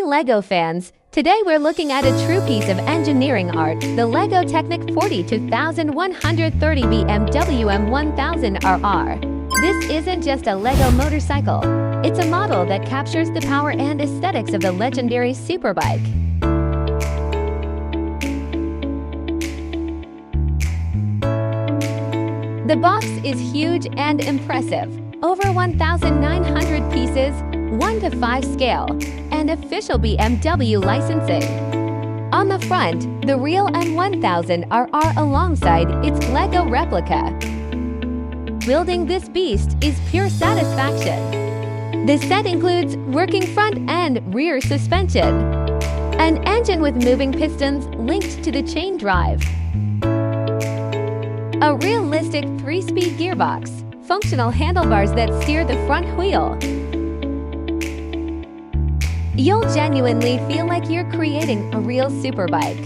Hey LEGO fans! Today we're looking at a true piece of engineering art, the LEGO Technic 42130 BMW M 1000 RR. This isn't just a LEGO motorcycle. It's a model that captures the power and aesthetics of the legendary superbike. The box is huge and impressive. Over 1,900 pieces, 1:5 scale, and official BMW licensing. On the front, the real M1000 RR alongside its LEGO replica. Building this beast is pure satisfaction. The set includes working front and rear suspension, an engine with moving pistons linked to the chain drive, a realistic 3-speed gearbox, functional handlebars that steer the front wheel. You'll genuinely feel like you're creating a real superbike.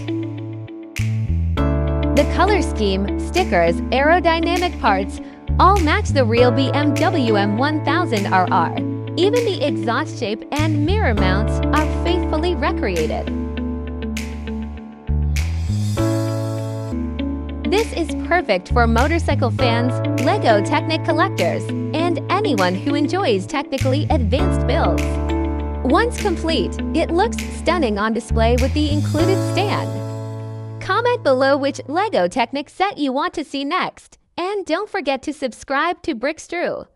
The color scheme, stickers, aerodynamic parts all match the real BMW M 1000 RR. Even the exhaust shape and mirror mounts are faithfully recreated. This is perfect for motorcycle fans, LEGO Technic collectors, and anyone who enjoys technically advanced builds. Once complete, it looks stunning on display with the included stand. Comment below which LEGO Technic set you want to see next, and don't forget to subscribe to Brickstrew.